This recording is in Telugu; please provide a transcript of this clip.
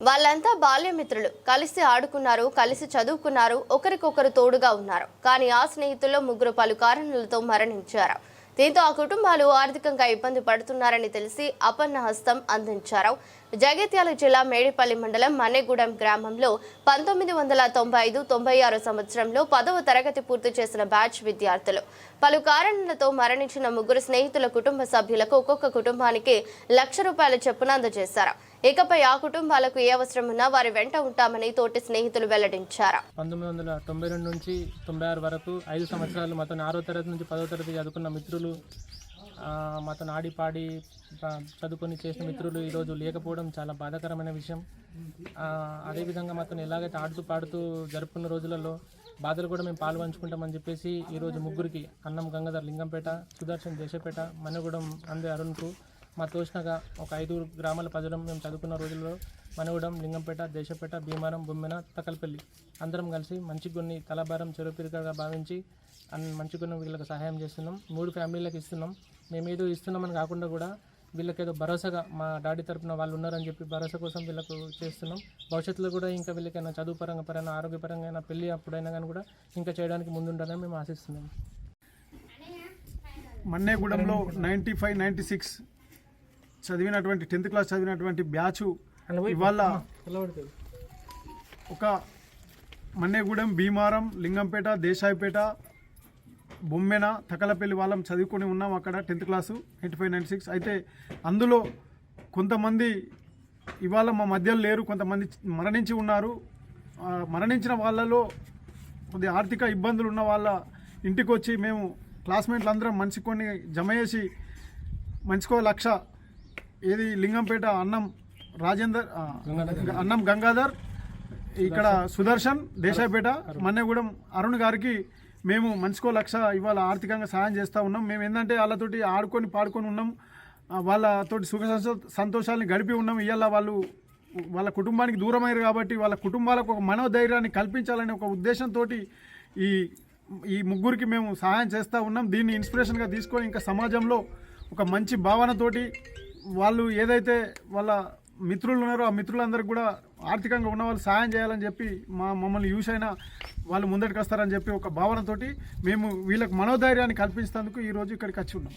వాళ్ళంతా బాల్యమిత్రులు. కలిసి ఆడుకున్నారు, కలిసి చదువుకున్నారు, ఒకరికొకరు తోడుగా ఉన్నారు. కానీ ఆ స్నేహితుల్లో ముగ్గురు పలు కారణాలతో మరణించారు. దీంతో ఆ కుటుంబాలు ఆర్థికంగా ఇబ్బంది పడుతున్నారని తెలిసి అపన్న హస్తం అందించారు. జగిత్యాల జిల్లా మేడిపల్లి మండలం మన్నెగూడెం గ్రామంలో 1995-96 సంవత్సరంలో 10వ తరగతి పూర్తి చేసిన బ్యాచ్ విద్యార్థులు పలు కారణాలతో మరణించిన ముగ్గురు స్నేహితుల కుటుంబ సభ్యులకు ఒక్కొక్క కుటుంబానికి ₹1,00,000 చొప్పున అందజేశారు. ఇకపై ఆ కుటుంబాలకు ఏ అవసరం ఉన్నా వారి వెంట ఉంటామని తోటి స్నేహితులు వెల్లడించారు. 1992 నుంచి 96 వరకు 5 సంవత్సరాలు మాతో 6వ తరగతి నుంచి 10వ తరగతి చదువుకున్న మిత్రులు, మాతో ఆడిపాడి చదువుకొని చేసిన మిత్రులు ఈరోజు లేకపోవడం చాలా బాధాకరమైన విషయం. అదేవిధంగా మాతో ఎలాగైతే ఆడుతూ పాడుతూ జరుపుకున్న రోజులలో బాధలు కూడా మేము పాలు పంచుకుంటామని చెప్పేసి ఈరోజు ముగ్గురికి అన్నం గంగాధర్ లింగంపేట, సుదర్శన్ దేశపేట, మన్నెగూడెం అందే అరుణ్కు మా తోచినగా ఒక 5 గ్రామాల ప్రజలం మేము చదువుకున్న రోజుల్లో మన్నెగూడెం, లింగంపేట, దేశపేట, భీమారం, బొమ్మెన, తకల్పల్లి అందరం కలిసి మంచి కొన్ని తలభారం చెరుపిరికగా భావించి మంచి కొన్ని వీళ్ళకి సహాయం చేస్తున్నాం. 3 ఫ్యామిలీలకు ఇస్తున్నాం. మేమేదో ఇస్తున్నామని కాకుండా కూడా వీళ్ళకేదో భరోసాగా మా డాడీ తరపున వాళ్ళు ఉన్నారని చెప్పి భరోసా కోసం వీళ్ళకు చేస్తున్నాం. భవిష్యత్తులో కూడా ఇంకా వీళ్ళకైనా చదువు పరంగా ఆరోగ్యపరంగా పెళ్ళి అప్పుడైనా కానీ కూడా ఇంకా చేయడానికి ముందుంటారని మేము ఆశిస్తున్నాం. మన్నెగూడెంలో 95-96 చదివినటువంటి 10th క్లాస్ చదివినటువంటి బ్యాచ్ ఇవాళ ఒక మన్నెగూడెం, భీమారం, లింగంపేట, దేశాయిపేట, బొమ్మెన, తకలపల్లి వాళ్ళం చదువుకొని ఉన్నాం అక్కడ 10th క్లాసు 95-96. అయితే అందులో కొంతమంది ఇవాళ మా మధ్యలో లేరు, కొంతమంది మరణించి ఉన్నారు. మరణించిన వాళ్ళలో కొద్ది ఆర్థిక ఇబ్బందులు ఉన్న వాళ్ళ ఇంటికి వచ్చి మేము క్లాస్మేట్లు అందరం మంచి కొన్ని జమ చేసి మంచికో 1,00,000 ఏది లింగంపేట అన్నం రాజేందర్, అన్నం గంగాధర్, ఇక్కడ సుదర్శన్, దేశాయిపేట, మన్నెగూడెం అరుణ్ గారికి మేము మంచికో 1,00,000 ఇవాళ ఆర్థికంగా సహాయం చేస్తూ ఉన్నాం. మేము ఏంటంటే వాళ్ళతోటి ఆడుకొని పాడుకొని ఉన్నాం, వాళ్ళతోటి సుఖ సంతోషాలని గడిపి ఉన్నాం. ఇవాళ వాళ్ళు వాళ్ళ కుటుంబానికి దూరమయ్యారు కాబట్టి వాళ్ళ కుటుంబాలకు ఒక మనోధైర్యాన్ని కల్పించాలనే ఒక ఉద్దేశంతో ఈ ముగ్గురికి మేము సహాయం చేస్తూ ఉన్నాం. దీన్ని ఇన్స్పిరేషన్గా తీసుకొని ఇంకా సమాజంలో ఒక మంచి భావనతోటి వాళ్ళు ఏదైతే వాళ్ళ మిత్రులు ఉన్నారో ఆ మిత్రులందరికీ కూడా ఆర్థికంగా ఉన్న వాళ్ళు సహాయం చేయాలని చెప్పి మమ్మల్ని యూస్ అయినా వాళ్ళు ముందటికి వస్తారని చెప్పి ఒక భావనతోటి మేము వీళ్ళకి మనోధైర్యాన్ని కల్పించేందుకు ఈరోజు ఇక్కడికి వచ్చి ఉన్నాం.